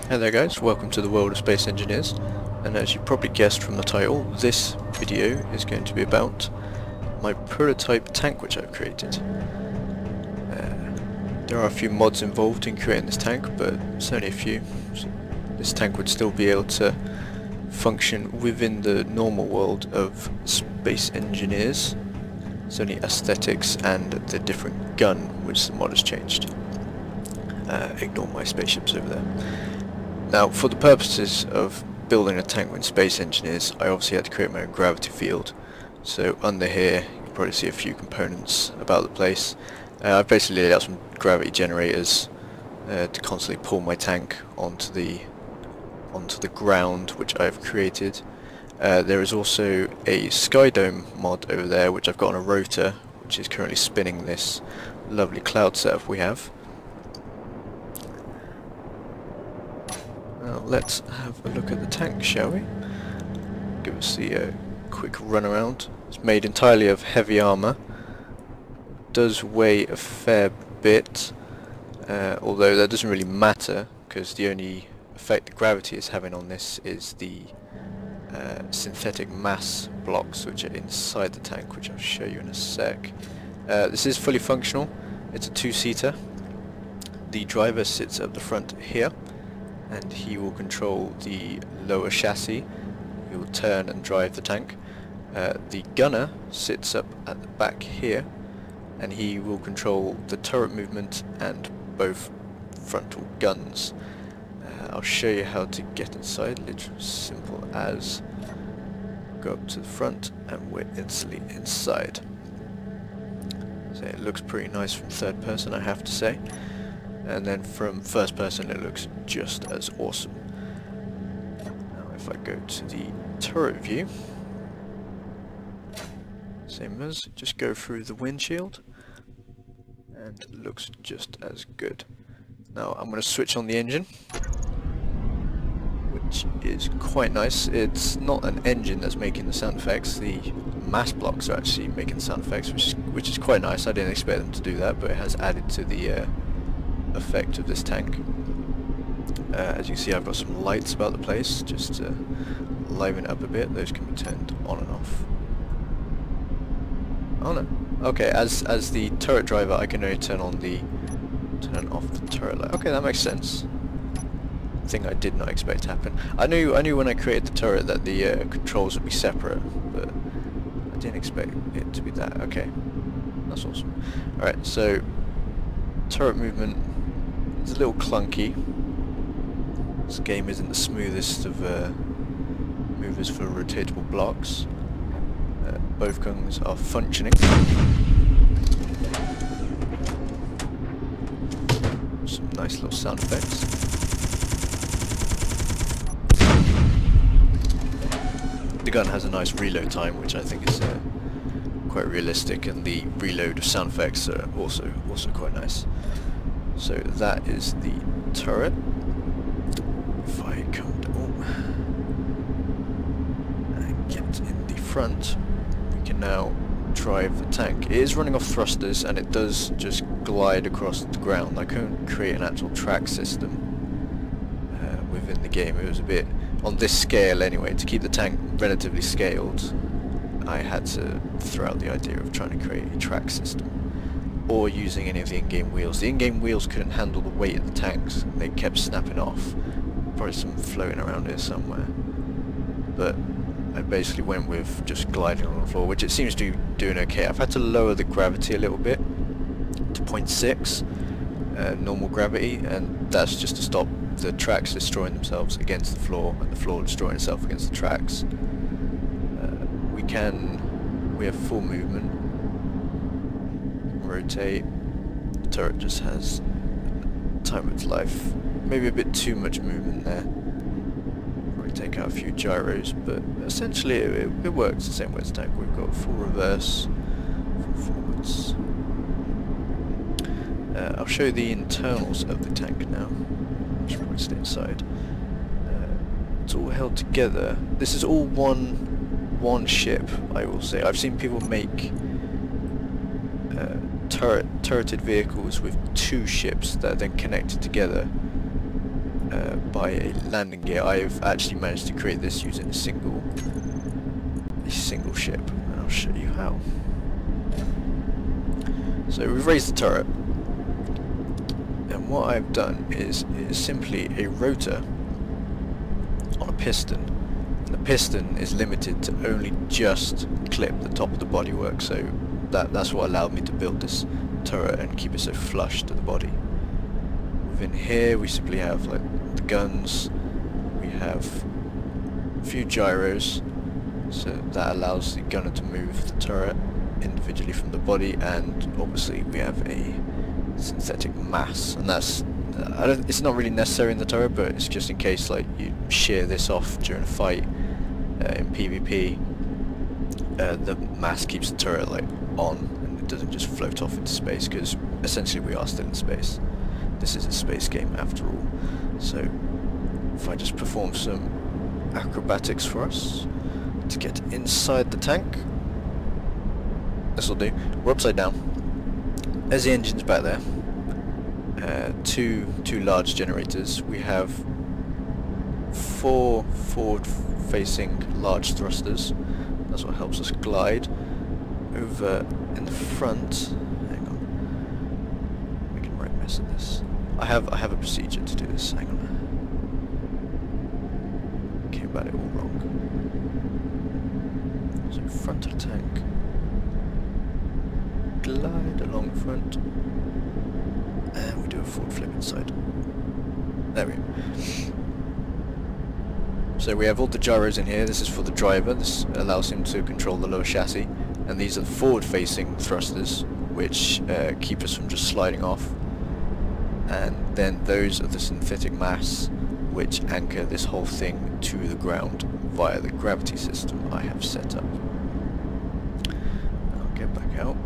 Hey there guys, welcome to the world of Space Engineers, and as you probably guessed from the title, this video is going to be about my prototype tank which I've created. There are a few mods involved in creating this tank, but it's only a few. So this tank would still be able to function within the normal world of Space Engineers. It's only aesthetics and the different gun which the mod has changed. Ignore my spaceships over there. Now, for the purposes of building a tank with Space Engineers, I obviously had to create my own gravity field. So under here, you can probably see a few components about the place. I've basically laid out some gravity generators to constantly pull my tank onto the ground, which I've created. There is also a Skydome mod over there, which I've got on a rotor, which is currently spinning this lovely cloud setup we have. Now let's have a look at the tank, shall we? Give us the quick run around. It's made entirely of heavy armour. Does weigh a fair bit, although that doesn't really matter because the only effect the gravity is having on this is the synthetic mass blocks which are inside the tank, which I'll show you in a sec. This is fully functional. It's a two-seater. The driver sits at the front here, and he will control the lower chassis. He will turn and drive the tank. The gunner sits up at the back here, and he will control the turret movement and both frontal guns. I'll show you how to get inside, literally simple as go up to the front and we're instantly inside. So it looks pretty nice from third person, I have to say. And then from first person it looks just as awesome. Now if I go to the turret view, same as, just go through the windshield and it looks just as good. Now I'm going to switch on the engine, which is quite nice. It's not an engine that's making the sound effects, the mass blocks are actually making sound effects, which is quite nice. I didn't expect them to do that, but it has added to the effect of this tank. As you can see, I've got some lights about the place just to liven it up a bit. Those can be turned on and off. Oh no. Okay, as the turret driver I can only turn off the turret light. Okay, that makes sense. Thing I did not expect to happen. I knew when I created the turret that the controls would be separate, but I didn't expect it to be that. Okay, that's awesome. Alright, so turret movement is a little clunky. This game isn't the smoothest of movers for rotatable blocks. Both guns are functioning. Some nice little sound effects. The gun has a nice reload time, which I think is quite realistic, and the reload of sound effects are also quite nice. So that is the turret. If I come down and get in the front, we can now drive the tank. It is running off thrusters and it does just glide across the ground. I couldn't create an actual track system within the game. It was a bit, on this scale anyway, to keep the tank relatively scaled, I had to throw out the idea of trying to create a track system or using any of the in-game wheels. The in-game wheels couldn't handle the weight of the tanks, they kept snapping off. Probably some floating around here somewhere, but I basically went with just gliding on the floor, which it seems to be doing okay. I've had to lower the gravity a little bit to 0.6 normal gravity, and that's just to stop the tracks destroying themselves against the floor and the floor destroying itself against the tracks. We have full movement. Rotate. The turret just has time of its life. Maybe a bit too much movement there. Probably take out a few gyros, but essentially it works the same way as the tank. We've got full reverse, full forwards. I'll show you the internals of the tank now. Should probably stay inside. It's all held together. This is all one ship, I will say. I've seen people make turreted vehicles with two ships that are then connected together. by a landing gear. I've actually managed to create this using a single ship, and I'll show you how. So we've raised the turret, and what I've done is simply a rotor on a piston. And the piston is limited to only just clip the top of the bodywork, so that's what allowed me to build this turret and keep it so flush to the body. Within here we simply have like the guns, we have a few gyros, so that allows the gunner to move the turret individually from the body, and obviously we have a synthetic mass, and that's it's not really necessary in the turret, but it's just in case like you shear this off during a fight in PvP. The mass keeps the turret like on, and it doesn't just float off into space, because essentially we are still in space. This is a space game after all. So if I just perform some acrobatics for us to get inside the tank, this will do. We're upside down. There's the engines back there. Two large generators. We have 4 forward-facing large thrusters. That's what helps us glide. Over in the front, hang on, making a right mess of this. I have a procedure to do this. Hang on. Came about it all wrong. So front of the tank. Glide along the front, and we do a forward flip inside. There we go. So we have all the gyros in here. This is for the driver. This allows him to control the lower chassis, and these are the forward-facing thrusters, which keep us from just sliding off. And then those are the synthetic mass, which anchor this whole thing to the ground via the gravity system I have set up. I'll get back out.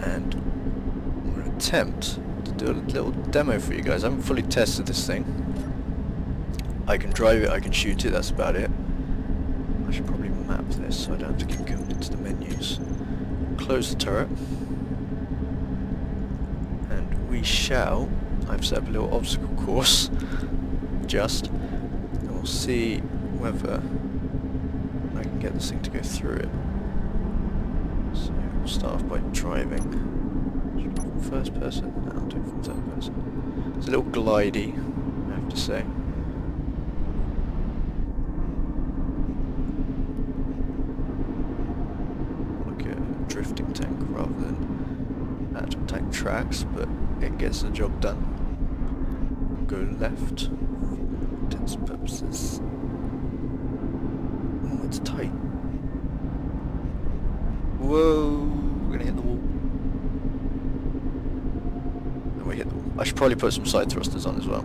And I'm going to attempt to do a little demo for you guys. I haven't fully tested this thing. I can drive it, I can shoot it, that's about it. I should probably map this so I don't have to keep going into the menus. Close the turret. And we shall... I've set up a little obstacle course. Just. And we'll see whether I can get this thing to go through it. So we'll start off by driving. Should we do it from first person? No, I'll do it from third person. It's a little glidey, I have to say. Like a drifting tank rather than actual tank tracks, but it gets the job done. Go left for intents purposes. Oh, it's tight. Whoa, we're gonna hit the wall. And we hit the wall. I should probably put some side thrusters on as well.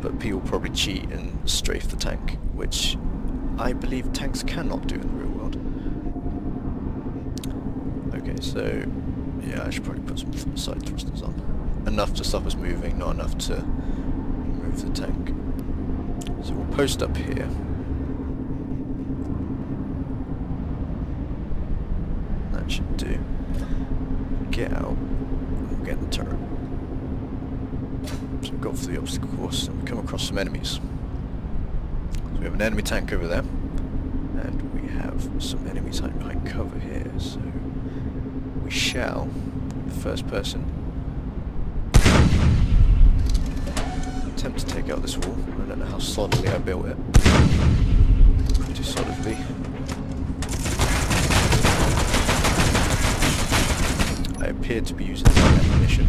But people probably cheat and strafe the tank, which I believe tanks cannot do in the real world. Okay, so yeah, I should probably put some side thrusters on. Enough to stop us moving, not enough to move the tank. So we'll post up here. That should do. Get out, and we'll get in the turret. So we've got through the obstacle course, and we come across some enemies. So we have an enemy tank over there, and we have some enemies hiding behind cover here, so we shall, first person, attempt to take out this wall. I don't know how solidly I built it. Pretty solidly. I appear to be using the right ammunition.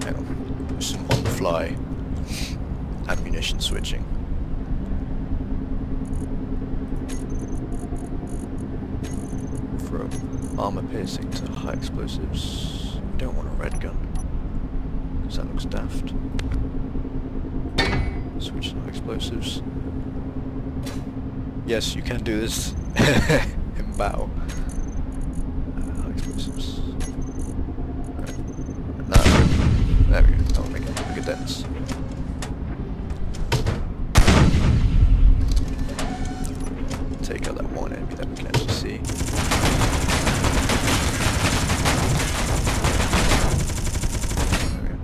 Hang on. Some on-the-fly ammunition switching. From armor piercing to high explosives. We don't want a red gun, because that looks daft. Switch to high explosives. Yes, you can do this in battle. High explosives. Right. No, there we go. That'll make it a dents. Take out that one enemy that we can actually see. There we go.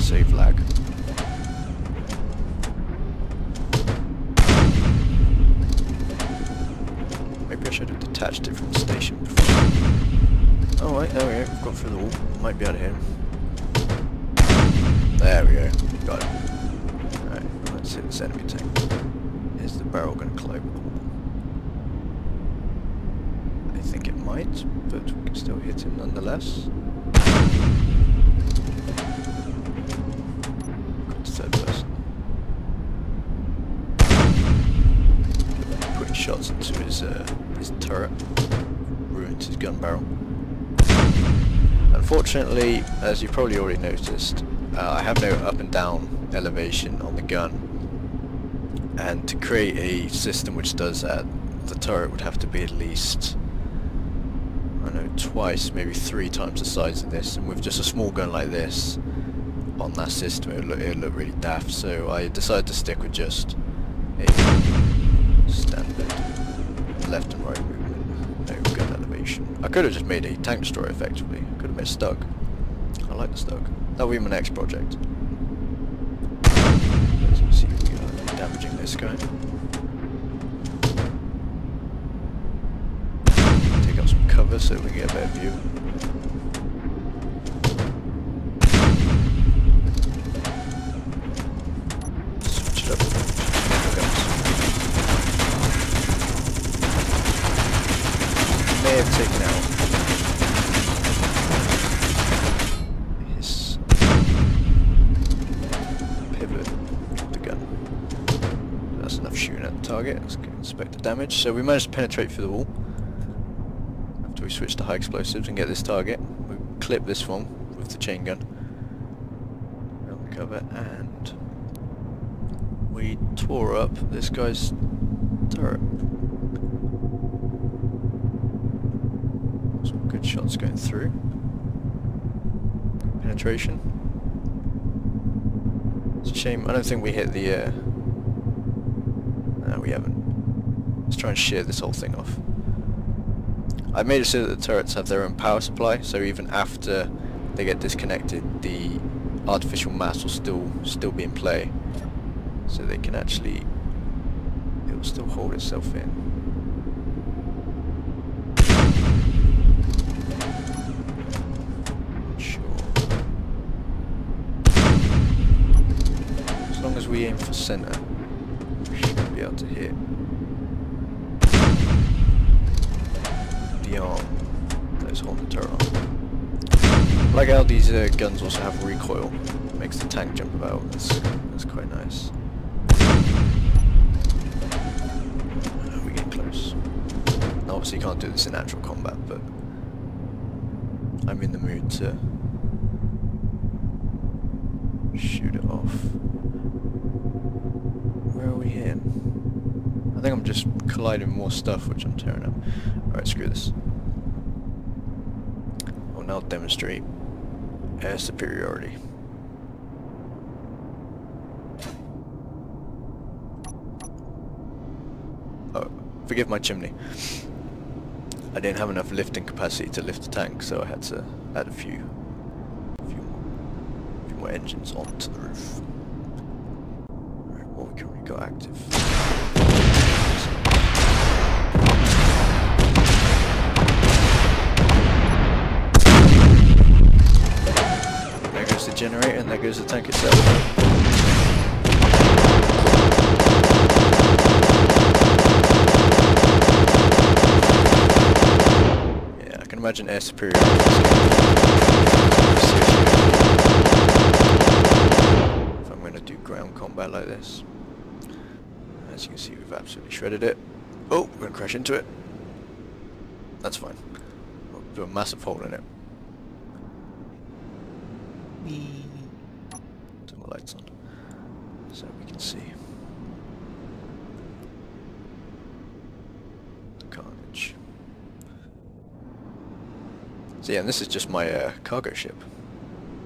save lag. Maybe I should have detached it from the station before. Oh wait, there we go, we've got through the wall. Might be able to hit him. There we go, got him. Alright, let's hit this enemy tank. Is the barrel going to collide with the wall? I think it might, but we can still hit him nonetheless. Got to third person. Putting shots into his turret. Ruined his gun barrel. Unfortunately, as you've probably already noticed, I have no up and down elevation on the gun. And to create a system which does that, the turret would have to be at least, I don't know, twice, maybe 3 times the size of this, and with just a small gun like this on that system it would look really daft, so I decided to stick with just a standard left and right movement, no gun elevation. I could have just made a tank destroyer effectively, I could have made a Stug. I like the Stug. That will be my next project. Let's see if we are damaging this guy. Take out some cover so we can get a better view. Switch it up. May have taken out his pivot of the gun. That's enough shooting at the target. Let's inspect the damage. So we managed to penetrate through the wall. After we switch to high explosives and get this target, we clip this one with the chain gun. Around the cover, and we tore up this guy's turret. Some good shots going through. Penetration. It's a shame, I don't think we hit the no, we haven't. Let's try and shear this whole thing off. I've made it so that the turrets have their own power supply, so even after they get disconnected, the artificial mass will still be in play. So they can actually, it will still hold itself in. Not sure. As long as we aim for center, we should be able to hit the arm that is holding the turret on. I like how these guns also have recoil. Makes the tank jump about. That's quite nice. We get close. Obviously, you can't do this in actual combat, but I'm in the mood to shoot it off. Where are we here? I think I'm just colliding more stuff, which I'm tearing up. Alright, screw this. I'll now demonstrate air superiority. Oh, forgive my chimney. I didn't have enough lifting capacity to lift the tank, so I had to add a few more engines onto the roof. Alright, what we currently got active. There goes the generator, and there goes the tank itself. I can imagine air superiority. If I'm going to do ground combat like this. As you can see, we've absolutely shredded it. Oh, we're going to crash into it. That's fine. We'll do a massive hole in it. Turn the lights on so we can see the carnage. So yeah, and this is just my cargo ship.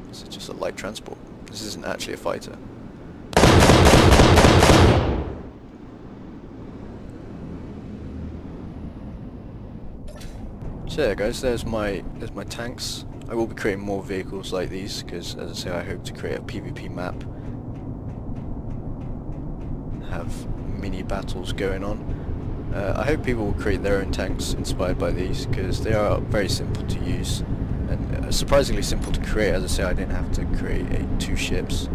This is just a light transport. This isn't actually a fighter. So yeah guys, there's my tanks. I will be creating more vehicles like these because, as I say, I hope to create a PvP map, have mini battles going on. I hope people will create their own tanks inspired by these because they are very simple to use and surprisingly simple to create. As I say, I didn't have to create 2 ships.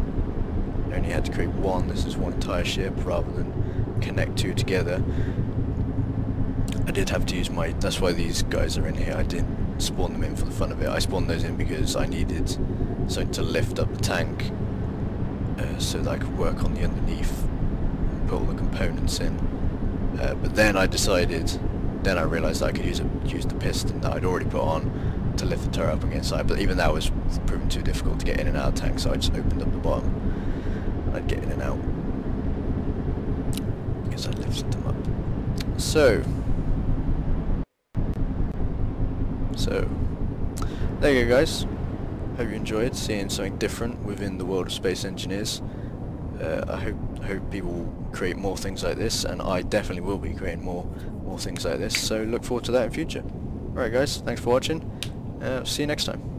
I only had to create 1. This is 1 entire ship rather than connect 2 together. I did have to use my... that's why these guys are in here. I didn't spawn them in for the fun of it. I spawned those in because I needed something to lift up the tank so that I could work on the underneath and put all the components in. But then I decided, then I realised I could use the piston that I'd already put on to lift the turret up against side, but even that was proving too difficult to get in and out of the tank, so I just opened up the bottom and I'd get in and out because I lifted them up. So there you go, guys. Hope you enjoyed seeing something different within the world of Space Engineers. I hope people will create more things like this, and I definitely will be creating more things like this, so look forward to that in future. Alright guys, thanks for watching, see you next time.